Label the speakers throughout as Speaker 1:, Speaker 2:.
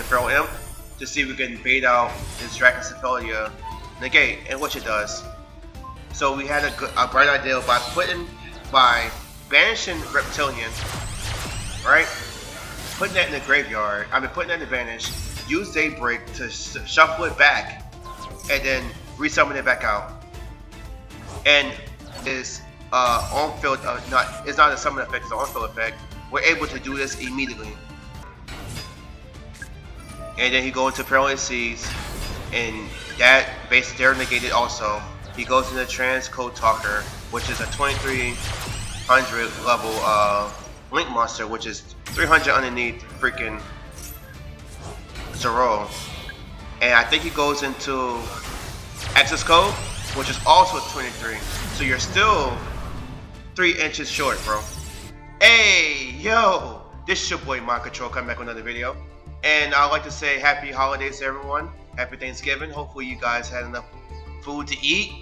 Speaker 1: Feral Imp to see if we can bait out this Dragon Symphilia negate, and which it does. So we had a bright idea by banishing Reptilianne, right? Putting that in the graveyard. Putting that in the banish. Use Daybreak to shuffle it back, and then resummon it back out. And is on field it's not a summon effect, it's an on field effect. We're able to do this immediately. And then he goes into Perilous Seas, and that basically they're negated also. He goes into Trans Code Talker, which is a 2300 level Link monster, which is 300 underneath freaking Zero. And I think he goes into Access Code, which is also 23. So you're still 3 inches short, bro. Hey, yo! This is your boy Mind Control coming back with another video. And I'd like to say happy holidays to everyone. Happy Thanksgiving. Hopefully you guys had enough food to eat.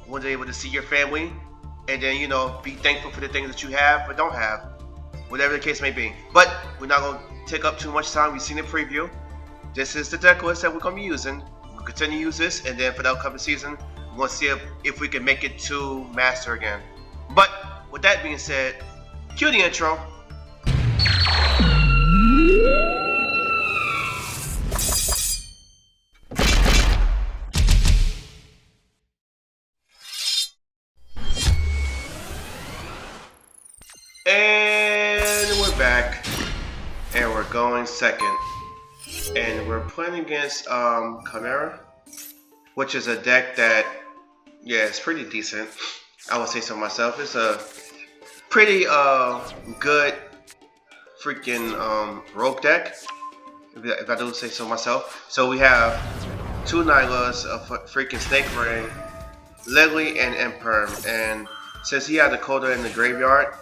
Speaker 1: Was able to see your family. And then, you know, be thankful for the things that you have or don't have. Whatever the case may be. But we're not going to take up too much time. We've seen the preview. This is the deck list that we're going to be using. We'll continue to use this. And then for the upcoming season, we're going to see if we can make it to Master again. But with that being said, cue the intro. And we're back, and we're going second, and we're playing against Chimera, which is a deck that, yeah, it's pretty decent. I would say so myself. It's a pretty good freaking rogue deck, if I do say so myself. So we have 2 Nylas, a freaking Snake Ring, Lily, and Imperm. And since he had the Coda in the graveyard,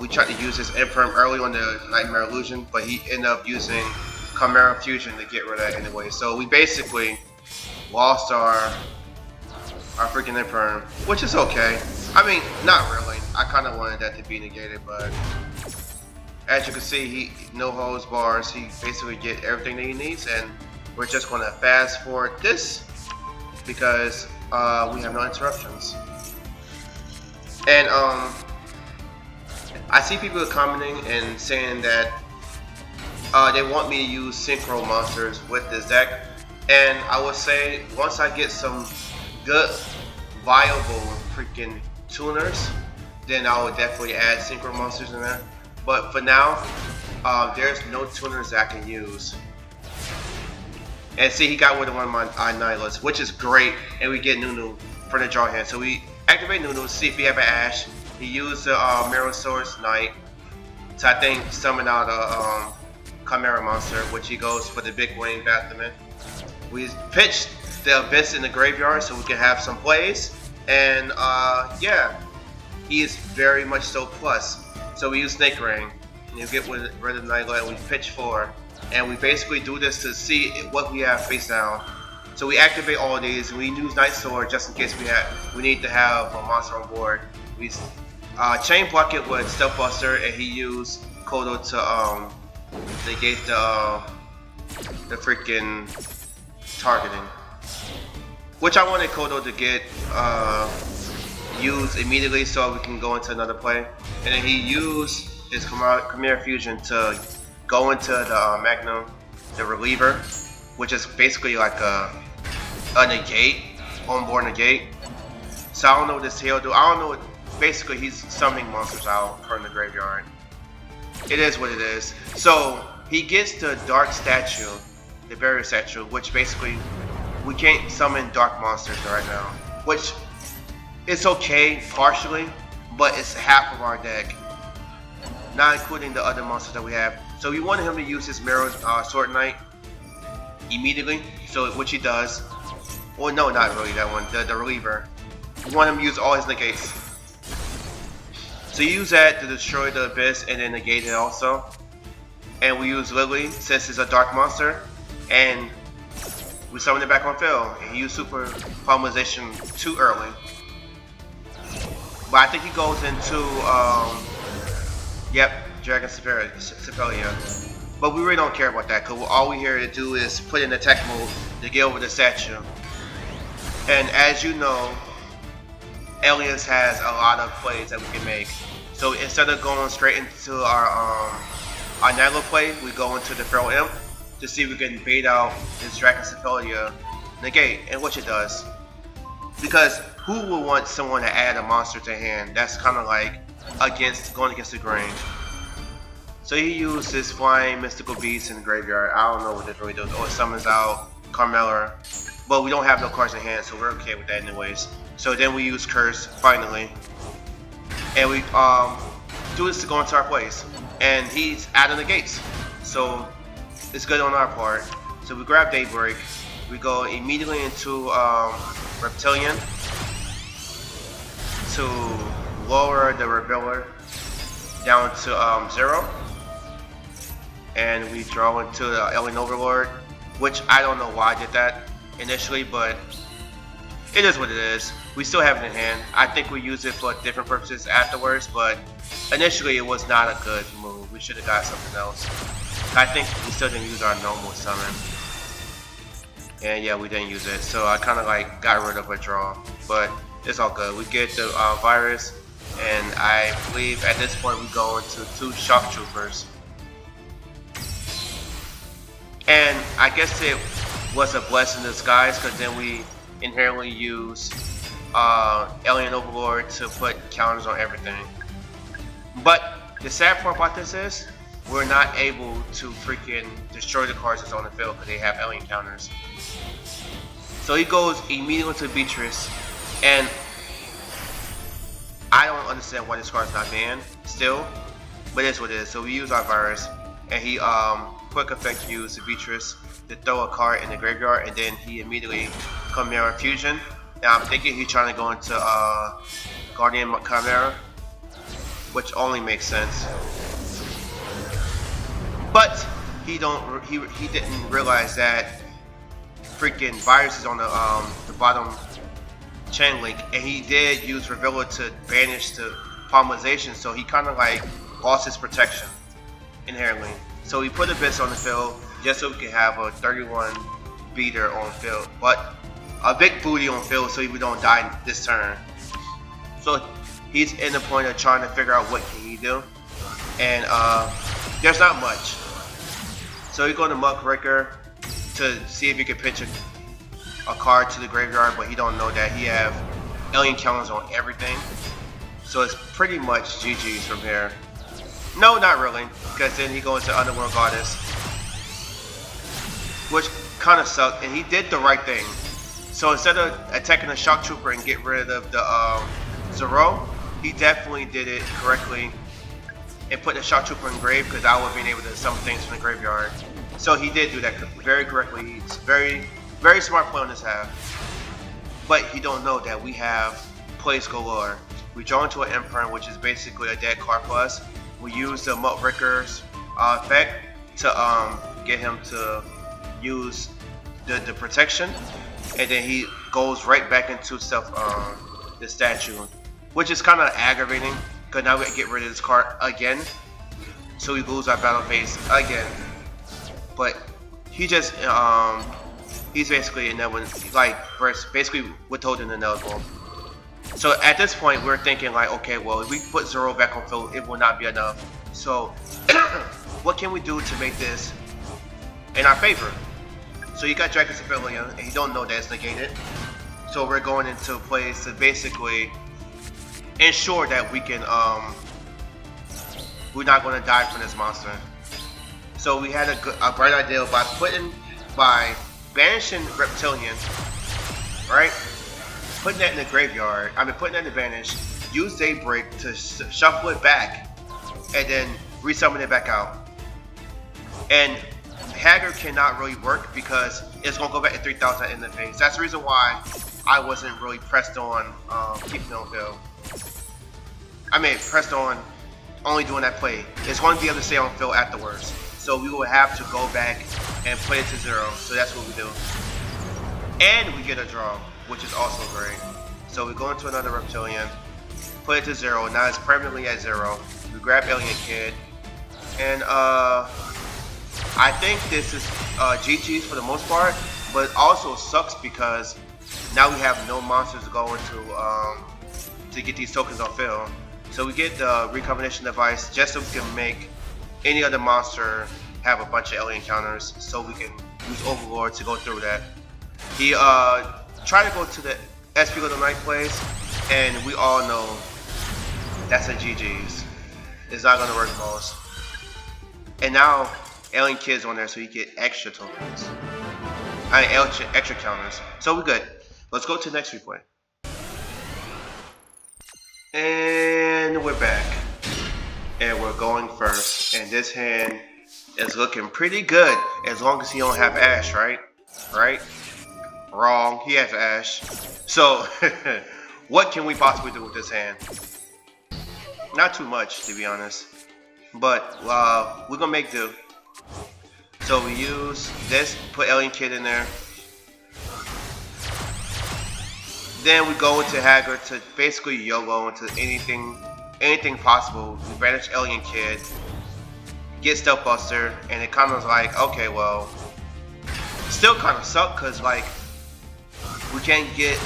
Speaker 1: we tried to use his Imperm early on the Nightmare Illusion, but he ended up using Chimera Fusion to get rid of that anyway. So we basically lost our freaking Imperm, which is okay. I mean, not really. I kind of wanted that to be negated, but as you can see, he no holds bars. He basically get everything that he needs, and we're just going to fast forward this because we have no interruptions. And I see people commenting and saying that they want me to use synchro monsters with this deck, and I would say once I get some good viable freaking tuners, then I would definitely add synchro monsters in there. But for now, there's no tuners that I can use. And see, he got rid of one of my Nylas, which is great, and we get Nunu for the draw hand. So we activate Nunu, see if we have an Ash. He used the Mirror Source Knight to, I think, summon out a Chimera monster, which he goes for the big wing Batman. We pitched the Abyss in the graveyard so we can have some plays, and yeah, he is very much so plus. So we use Snake Ring, and you get rid of the Nightlight, and we pitch 4, and we basically do this to see what we have face down. So we activate all of these, and we use Night Sword just in case we need to have a monster on board. We chain block it with Stealth Buster, and he used Kodo to negate the freaking targeting, which I wanted Kodo to get used immediately so we can go into another play. And then he used his Chimera Fusion to go into the Magnum, the reliever, which is basically like a negate, onboard negate. So I don't know what this tail do. I don't know what. Basically, he's summoning monsters out from the graveyard. It is what it is. So he gets the Dark Statue, the Barrier Statue, which basically we can't summon dark monsters right now. Which it's okay partially, but it's half of our deck, not including the other monsters that we have. So we wanted him to use his Mirror Sword Knight immediately, so which he does. Well, no, not really that one. The reliever. We want him to use all his negates. So you use that to destroy the Abyss and then negate it also. And we use Lily since it's a dark monster, and we summon it back on field. And he used Super Pulverization too early. But I think he goes into, yep, Dragon Symphilia. But we really don't care about that, because all we're here to do is put in attack mode to get over the statue. And as you know, Aliens has a lot of plays that we can make. So instead of going straight into our Nightler play, we go into the Feral Imp to see if we can bait out this Dragoncephalia negate, and which it does. Because who would want someone to add a monster to hand? That's kind of like going against the grain. So he used his flying mystical beast in the graveyard. I don't know what this really does. Oh, it summons out Carmella, but we don't have no cards in hand, so we're okay with that anyways. So then we use Curse finally, and we do this to go into our place. And he's out of the gates, so it's good on our part. So we grab Daybreak. We go immediately into Reptilianne to lower the Revealer down to 0. And we draw into the Alien Overlord, which I don't know why I did that initially, but it is what it is. We still have it in hand. I think we use it for different purposes afterwards, but initially it was not a good move. We should have got something else. I think we still didn't use our normal summon. And yeah, we didn't use it, so I kind of like got rid of a draw, but it's all good. We get the virus, and I believe at this point we go into 2 Shock Troopers. And I guess it was a blessing in disguise, because then we inherently use Alien Overlord to put counters on everything. But the sad part about this is we're not able to freaking destroy the cards that's on the field because they have alien counters. So he goes immediately to Beatrice, and I don't understand why this card's not banned still, but it's what it is. So we use our virus, and he quick effect use Beatrice to throw a card in the graveyard, and then he immediately Chimera Fusion. Now I'm thinking he's trying to go into Guardian Chimera, which only makes sense. But he didn't realize that freaking virus is on the bottom chain link, and he did use Revealer to banish the Polymerization, so he kind of like lost his protection inherently. So we put Abyss on the field just so we can have a 31 beater on field, but a big booty on field so we don't die this turn. So he's in the point of trying to figure out what can he do, and there's not much. So he's going to Muckraker to see if he can pitch a card to the graveyard, but he don't know that he have alien counters on everything. So it's pretty much GG's from here. No, not really, because then he goes to Underworld Goddess, which kind of sucked, and he did the right thing. So instead of attacking the Shock Trooper and get rid of the Zero, he definitely did it correctly and put the Shock Trooper in grave, because I would have been able to summon things from the graveyard. So he did do that very correctly. It's very, very smart play on his half. But he don't know that we have plays galore. We draw into an Imprint, which is basically a dead card plus. We use the Muckraker's effect to get him to use the protection, and then he goes right back into the statue, which is kind of aggravating because now we get rid of this card again, so we lose our battle phase again. But he just he's basically in that one, like basically withholding the ineligible. So at this point we're thinking like, okay, well if we put Zero back on field, it will not be enough. So what can we do to make this in our favor? So you got Dragoncephalia, and you don't know that it's negated. So we're going into plays to basically ensure that we can we're not going to die from this monster. So we had a bright idea by banishing Reptilianne, right? Putting that in the graveyard. Putting that in the banish. Use Daybreak to shuffle it back, and then resummon it back out. And Haggard cannot really work because it's gonna go back to 3,000 in the phase. That's the reason why I wasn't really pressed on keeping it on field. Pressed on only doing that play. It's going to be able to stay on field afterwards. So we will have to go back and play it to 0. So that's what we do. And we get a draw, which is also great. So we go into another Reptilianne, put it to 0. Now it's permanently at 0. We grab Alien Kid, and I think this is GG's for the most part, but it also sucks because now we have no monsters to go into to get these tokens on field. So we get the recombination device just so we can make any other monster have a bunch of alien counters, so we can use Overlord to go through that. He tried to go to the SP Little Knight place, and we all know that's a GG's. It's not gonna work, boss. And now Alien Kid's on there, so you get extra tokens. Extra counters. So we're good. Let's go to the next replay. And we're back. And we're going first. And this hand is looking pretty good as long as he don't have Ash, right? Right? Wrong. He has Ash. So, what can we possibly do with this hand? Not too much, to be honest. But we're gonna make do. So we use this, put Alien Kid in there. Then we go into Haggard to basically YOLO into anything possible. We banish Alien Kid, get Stealth Buster, and it kind of like, okay, well, still kind of suck because like we can't get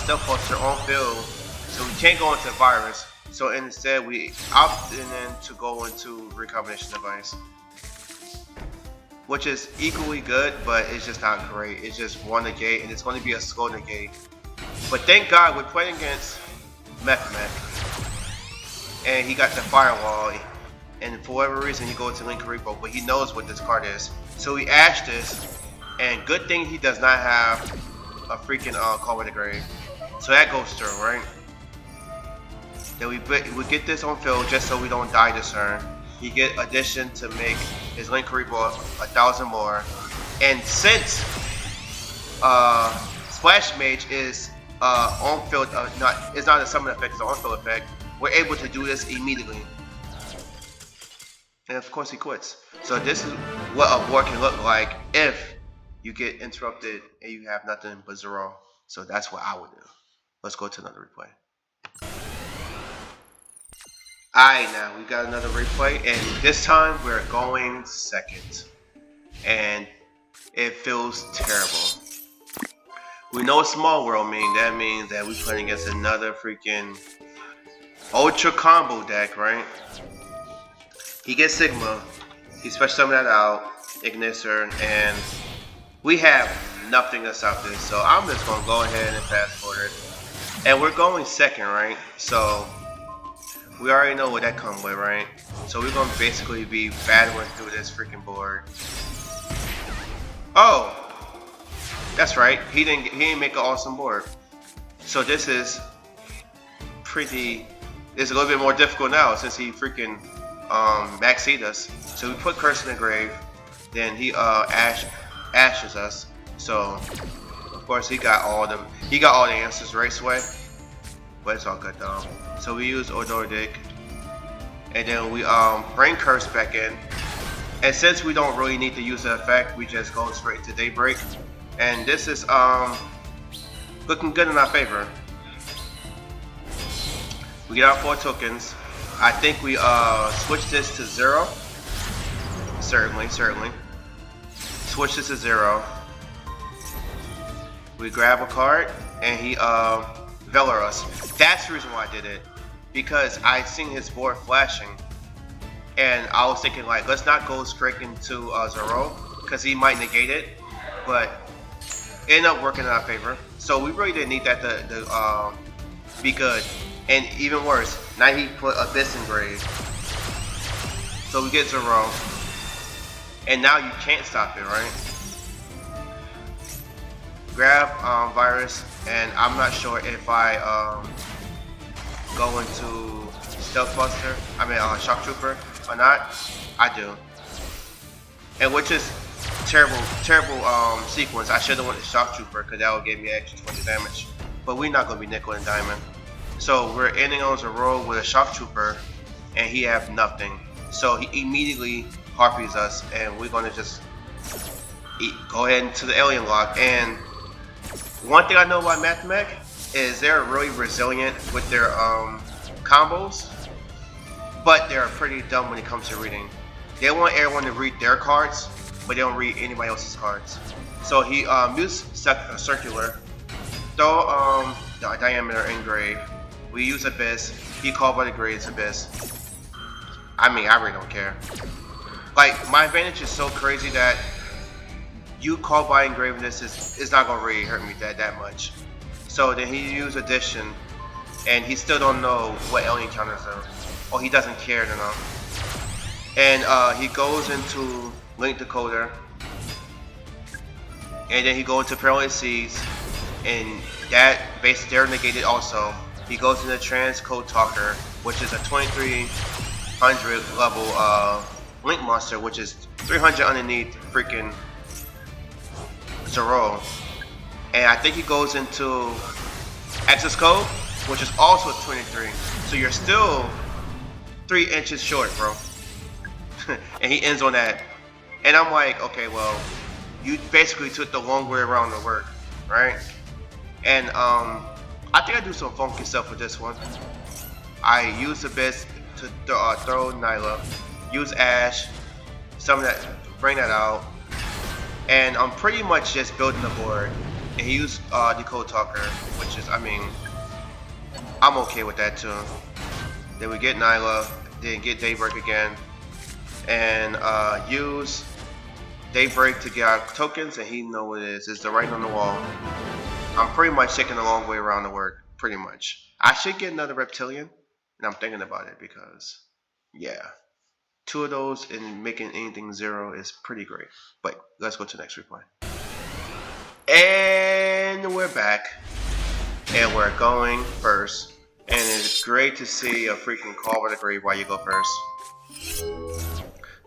Speaker 1: Stealth Buster on field, so we can't go into Virus. So instead we opted in to go into Recombination Device, which is equally good, but it's just not great. It's just one negate, and it's going to be a slow negate. But thank God we're playing against Mech, and he got the Firewall, and for whatever reason he goes to Link Repo, but he knows what this card is. So he ashed this, and good thing he does not have a freaking Call with the Grave. So that goes through, right? Then we get this on field just so we don't die this turn. He get addition to make his Link Repo 1,000 more, and since Splash Mage is on field, it's not a summon effect, it's an on field effect, we're able to do this immediately. And of course he quits. So this is what a board can look like if you get interrupted and you have nothing but 0. So that's what I would do. Let's go to another replay. Alright, now we got another replay, and this time we're going second. And it feels terrible. We know Small World means that means that we're playing against another freaking Ultra Combo deck, right? He gets Sigma, he special summon that out, Ignitor, and we have nothing to stop this. So I'm just gonna go ahead and fast forward. And we're going second, right? So we already know what that comes with, right? So we're gonna basically be battling through this freaking board. Oh, that's right. He didn't make an awesome board. So this is pretty. It's a little bit more difficult now since he freaking backseat us. So we put Curse in the grave. Then he ashes us. So of course he got all the answers right away. But it's all good though. So we use Ogoadic, and then we bring Curse back in. And since we don't really need to use the effect, we just go straight to Daybreak. And this is looking good in our favor. We get our 4 tokens. I think we switch this to 0. Certainly. Switch this to 0. We grab a card, and he Valor us. That's the reason why I did it, because I seen his board flashing, and I was thinking like, let's not go straight into 0 because he might negate it, but it ended up working in our favor. So we really didn't need that to be good. And even worse, now he put Abyss in grave, so we get 0, and now you can't stop it, right? Grab Virus, and I'm not sure if I go into Stealth Buster, Shock Trooper or not. I do, and which is terrible sequence. I should have went to Shock Trooper because that would give me extra 20 damage, but we're not gonna be nickel and diamond. So we're ending on a roll with a Shock Trooper, and he have nothing. So he immediately harpies us, and we're gonna just go ahead into the alien lock. And one thing I know about Mathmech is they're really resilient with their combos, but they're pretty dumb when it comes to reading. They want everyone to read their cards, but they don't read anybody else's cards. So he use circular, throw diameter engrave. We use abyss. He called by the grades abyss. I mean, I really don't care. Like, my advantage is so crazy that you call by engrave this is not gonna really hurt me that much. So then he used addition, and he still don't know what alien counters are, or he doesn't care enough. And he goes into link decoder, and then he goes into parallel seas, and that basically they're negated also. He goes into transcode talker, which is a 2300 level link monster, which is 300 underneath freaking Zero. And I think he goes into access code, which is also 23. So you're still 3 inches short, bro. And he ends on that. And I'm like, okay, well, you basically took the long way around to work, right? And I think I do some funky stuff with this one. I use the best to throw Nyla, use Ash, some of that, bring that out, and I'm pretty much just building the board. And he used Decode Talker, which is, I mean, I'm okay with that too. Then we get Nyla, then get Daybreak again, and use Daybreak to get our tokens, and he know what it is. It's the writing on the wall. I'm pretty much taking a long way around the work, pretty much. I should get another Reptilianne, and I'm thinking about it because, yeah, 2 of those and making anything 0 is pretty great. But let's go to the next replay. And we're back, and we're going first. And it's great to see a freaking call with a grave while you go first.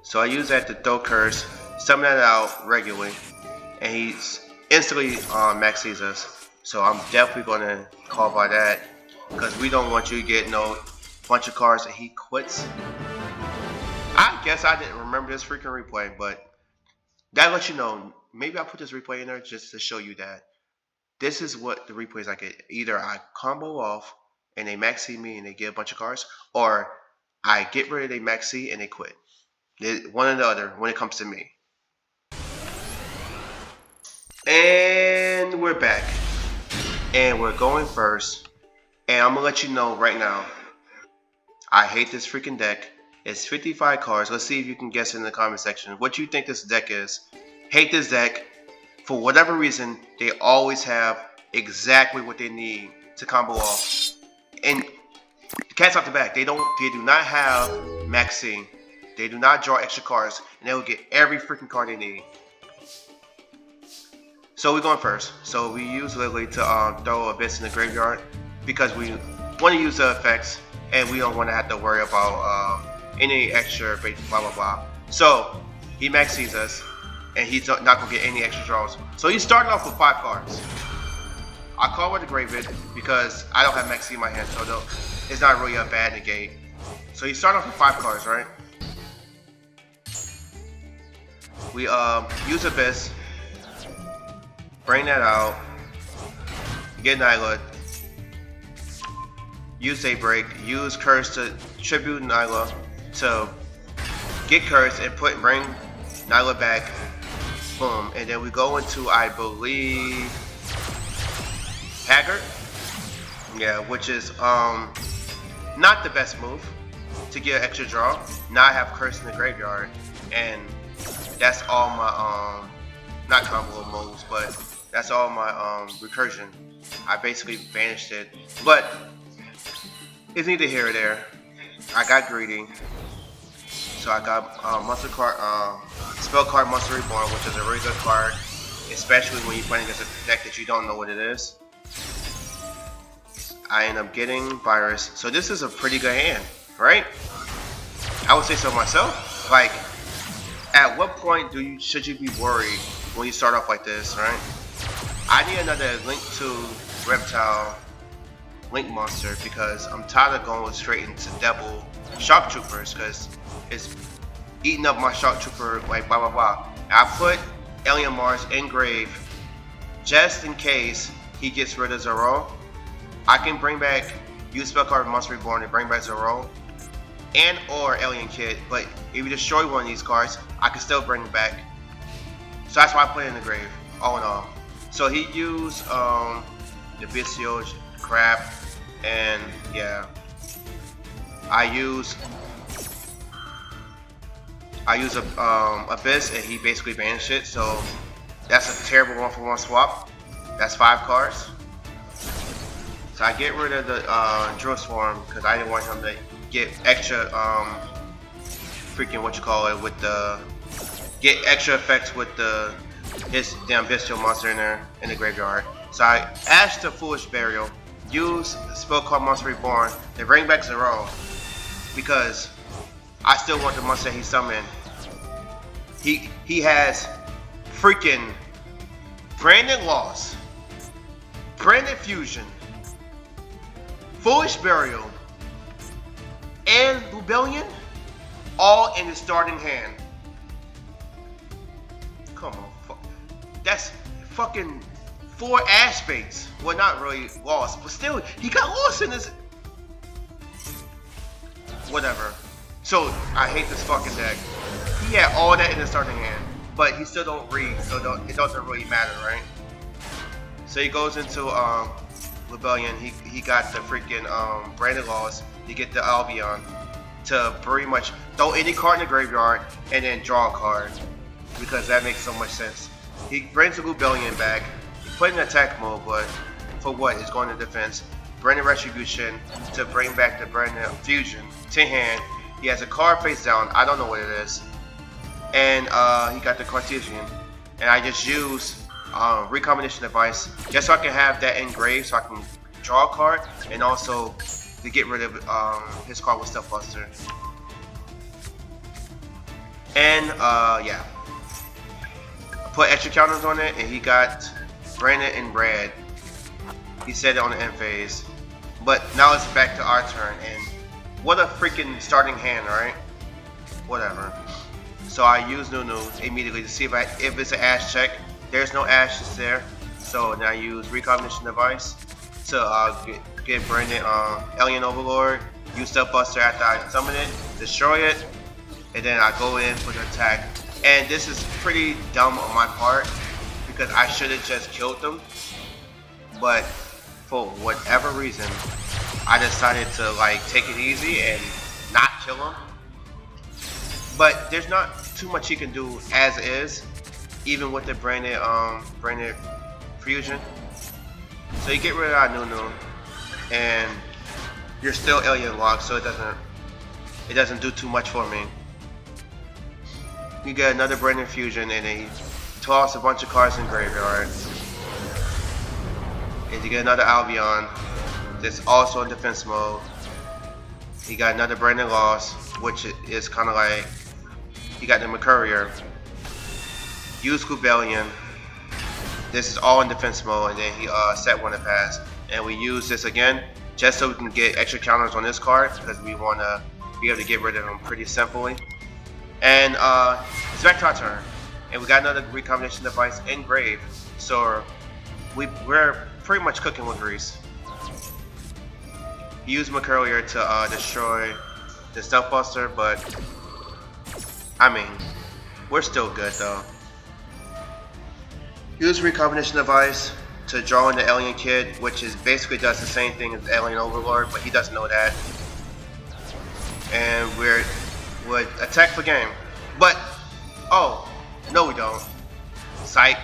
Speaker 1: So I use that to throw curse, summon that out regularly, and he's instantly maxes us. So I'm definitely going to call by that, because we don't want you to get no bunch of cards that he quits. I guess I didn't remember this freaking replay, but that lets you know. Maybe I'll put this replay in there just to show you that this is what the replays I get. Either I combo off and they maxi me and they get a bunch of cards, or I get rid of they maxi and they quit. One or the other when it comes to me. And we're back. And we're going first. And I'm going to let you know right now, I hate this freaking deck. It's 55 cards. Let's see if you can guess in the comment section what you think this deck is. Hate this deck. For whatever reason, they always have exactly what they need to combo off. And the cat's off the back. They do not have maxing. They do not draw extra cards, and they will get every freaking card they need. So we're going first. So we use Lily to throw Abyss in the graveyard because we want to use the effects and we don't want to have to worry about any extra blah blah blah. So he maxes us and he's not going to get any extra draws. So he's starting off with 5 cards. I call with the Graveyard because I don't have maxi in my hand, so it's not really a bad negate. So he's starting off with 5 cards, right? We use Abyss. Bring that out, get Nyla, use Daybreak, use Curse to tribute Nyla to get Curse and bring Nyla back, boom, and then we go into, I believe, Haggard, yeah, which is not the best move to get an extra draw. Now I have Curse in the graveyard, and that's all my not combo moves, but that's all my recursion. I basically banished it, but it's neither here or there. I got greedy, so I got monster card, spell card Monster Reborn, which is a really good card, especially when you're playing against a deck that you don't know what it is. I end up getting Virus, so this is a pretty good hand, right? I would say so myself. Like, at what point should you be worried when you start off like this, right? I need another Link to Reptile Link monster because I'm tired of going straight into double Shock Troopers because it's eating up my Shock Trooper, like blah blah blah. I put Alien Mars in grave just in case he gets rid of Zero. I can bring back, use spell card Monster Reborn and bring back Zero and or Alien Kid, but if you destroy one of these cards, I can still bring him back. So that's why I put it in the grave, all in all. So he used the Yugioh crap, and yeah, I use Abyss, and he basically banished it. So that's a terrible 1-for-1 swap. That's 5 cards. So I get rid of the Drill Swarm because I didn't want him to get extra freaking with the get extra effects with his damn bestial monster in the graveyard. So I asked the Foolish Burial, use spell called Monster Reborn, and bring back Zero because I still want the monster he summoned. He has freaking Branded Loss, Branded Fusion, Foolish Burial, and Rebellion, all in his starting hand. Come on, that's fucking 4 Ash Baits. Well, not really lost, but still, he got lost in his... Whatever. So, I hate this fucking deck. He had all that in his starting hand, but he still don't read, so it doesn't really matter, right? So he goes into Rebellion. He got the freaking Branded Laws. You get the Albion to pretty much throw any card in the graveyard and then draw a card, because that makes so much sense. He brings the Rebellion back. He put in attack mode, but for what? It's going to defense. Branded Retribution to bring back the Branded Fusion to hand. He has a card face down. I don't know what it is. And he got the Cartesian. And I just use Recombination Device just so I can have that engraved so I can draw a card, and also to get rid of his card with Stealth Buster. And yeah, I put extra counters on it, and he got Branded in red. He said it on the end phase. But now it's back to our turn, and what a freaking starting hand, right? Whatever. So I use Nunu immediately to see if it's an Ash check. There's no Ashes there, so now I use Recombination Device to get Branded Alien Overlord. Use Stealth Buster after I summon it, destroy it, and then I go in for the attack. And this is pretty dumb on my part because I should have just killed them, but for whatever reason, I decided to like take it easy and not kill him. But there's not too much he can do as is, even with the Branded Fusion. So you get rid of that Nunu, and you're still alien locked, so it doesn't do too much for me. You get another Branded Fusion, and then you toss a bunch of cards in graveyard. And you get another Albion that's also in defense mode. You got another Branded Loss, which is kind of like you got the Mercurier. Use Rebellion. This is all in defense mode, and then he set one to pass. And we use this again just so we can get extra counters on this card because we want to be able to get rid of them pretty simply. And it's back to our turn, and we got another Recombination Device engraved. So we're pretty much cooking with grease. Use Mercurier to destroy the Stealth Buster, but I mean, we're still good though. Use Recombination Device to draw in the Alien Kid, which is basically does the same thing as Alien Overlord, but he doesn't know that. And would attack for game. But oh, no we don't. Psych.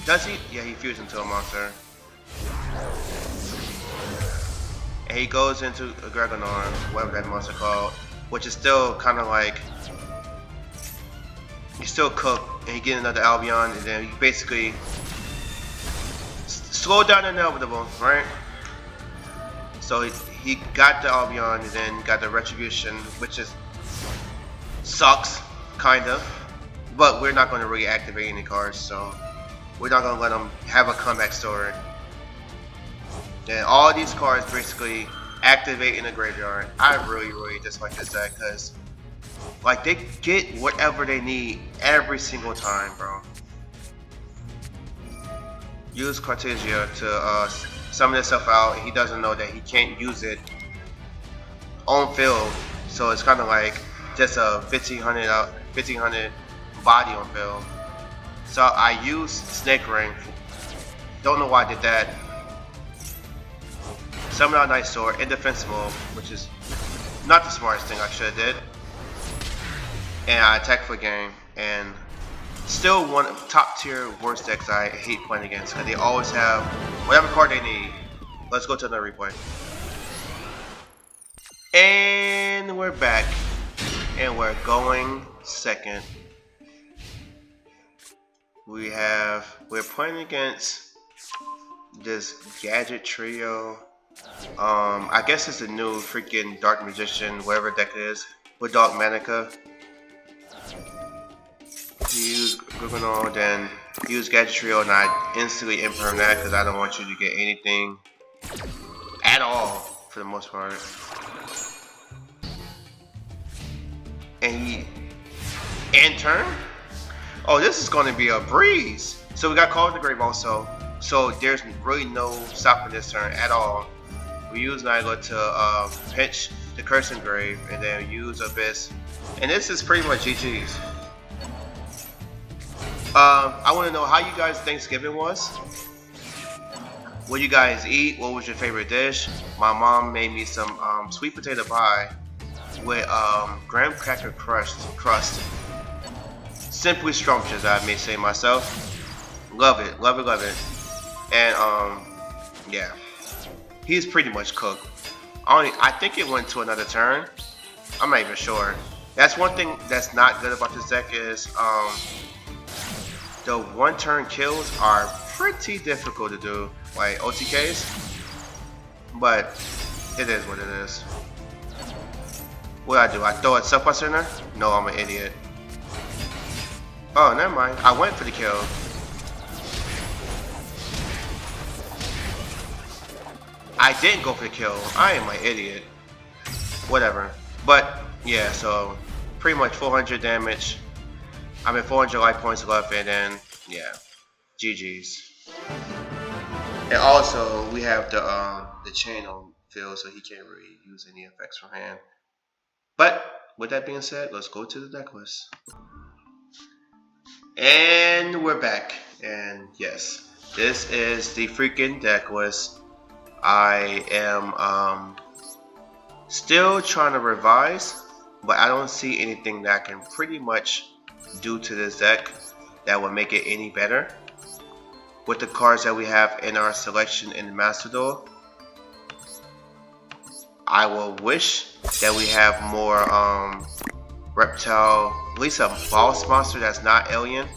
Speaker 1: Does he? Yeah, he fused into a monster. And he goes into a Gregonar, whatever that monster called, which is still kind of like, he's still cooked, and he get another Albion, and then he basically slow down the inevitable, right? So he got the Albion, and then got the Retribution, which is sucks, kind of, but we're not going to really activate any cards, so we're not going to let him have a comeback story. And all these cards basically activate in the graveyard. I really dislike this deck because like they get whatever they need every single time, bro. Use Cartesia to summon itself out, and he doesn't know that he can't use it on field, so it's kind of like just a 1500 body on build. So I used Snake Ring. Don't know why I did that. Summon out Night Sword in defense mode, which is not the smartest thing I should have did. And I attack for game, and still one of top tier worst decks I hate playing against, because they always have whatever card they need. Let's go to another replay. And we're back, and we're going second. We're playing against this gadget trio. I guess it's a new freaking Dark Magician, whatever deck it is, with Dogmanica. He used Yugioh, then use Gadget Trio, and I instantly imperm that because I don't want you to get anything at all for the most part. And he end turn. Oh, this is going to be a breeze. So we got Call of the Grave also. So there's really no stopping this turn at all. We use Nyla to pinch the Cursing Grave, and then use Abyss. And this is pretty much GG's. I want to know how you guys' Thanksgiving was. What you guys eat? What was your favorite dish? My mom made me some sweet potato pie with graham cracker crust. Simply scrumptious, I may say myself. Love it, love it, love it. And yeah, he's pretty much cooked. I think it went to another turn. I'm not even sure. That's one thing that's not good about this deck is the one turn kills are pretty difficult to do, like OTKs, but it is what it is. What do? I throw a suppressor in there? No, I'm an idiot. Oh, never mind. I went for the kill. I didn't go for the kill. I am an idiot. Whatever. But yeah, so pretty much 400 damage. 400 life points left, and then yeah, GG's. And also we have the chain on field, so he can't really use any effects from hand. But with that being said, let's go to the deck list. And we're back. And yes, this is the freaking deck list. I am still trying to revise, but I don't see anything that I can pretty much do to this deck that would make it any better with the cards that we have in our selection in the Master Duel. I will wish that we have more reptile, at least a boss monster that's not alien,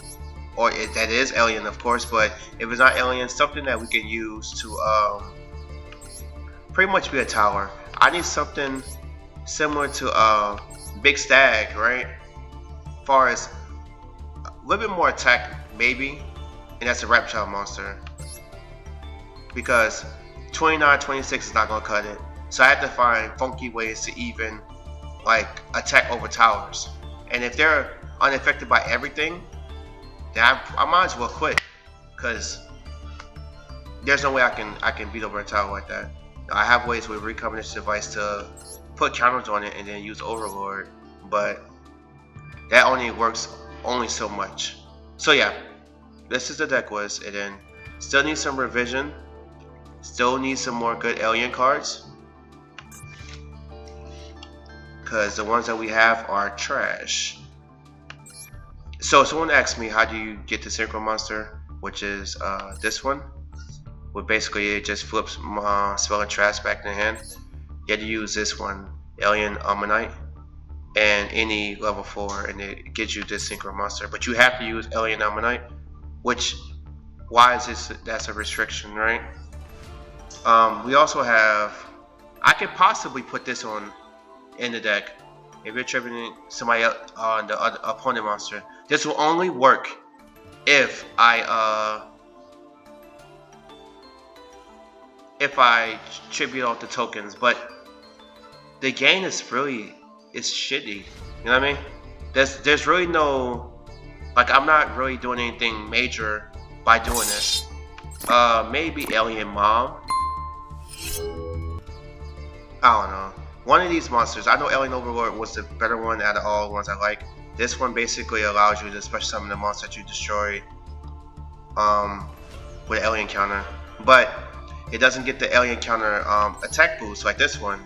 Speaker 1: or that is alien of course, but if it's not alien, something that we can use to pretty much be a tower. I need something similar to Big Stag, right? As far as a little bit more attack maybe, and that's a reptile monster, because 29, 26 is not gonna cut it. So I have to find funky ways to even like attack over towers, and if they're unaffected by everything, then I might as well quit, because there's no way I can beat over a tower like that. I have ways with recombination device to put counters on it and then use Overlord, but that only works so much. So yeah, this is the deck list, and then still need some revision, still need some more good alien cards, because the ones that we have are trash. So someone asked me, how do you get the Synchro Monster, which is this one, where basically it just flips Spell and Trash back in the hand. You have to use this one, Alien Ammonite, and any level 4, and it gives you this Synchro Monster. But you have to use Alien Ammonite, which, why is this? That's a restriction, right? We also have, I could possibly put this on in the deck if you're tripping somebody else on the other opponent monster. This will only work if I tribute off the tokens, but the game is really, it's shitty. You know what I mean? There's really no, like, I'm not really doing anything major by doing this. Maybe Alien Mom. I don't know. One of these monsters. I know Alien Overlord was the better one out of all the ones I like. This one basically allows you to special summon the monster that you destroyed with an alien counter, but it doesn't get the alien counter attack boost like this one,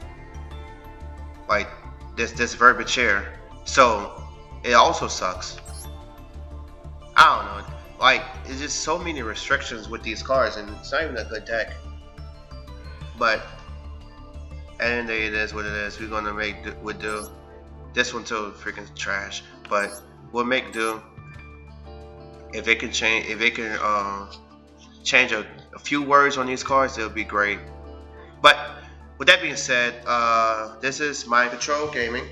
Speaker 1: like this verbiage here. So it also sucks. I don't know. Like, it's just so many restrictions with these cards, and it's not even a good deck. But at the end of the day, it is what it is. We're gonna make with do. This one too, freaking trash. But we'll make do. If it can change, change a few words on these cards, it'll be great. But with that being said, this is Mind Control Gaming.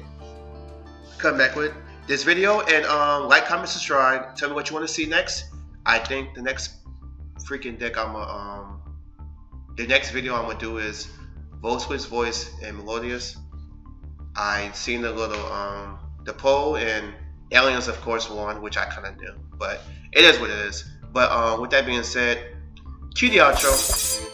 Speaker 1: Come back with this video and like, comment, subscribe. Tell me what you want to see next. I think the next freaking deck the next video I'm gonna do is voiceless, voice, and melodious. I seen the little the poll, and aliens of course won, which I kind of knew, but it is what it is. But with that being said, cue the outro.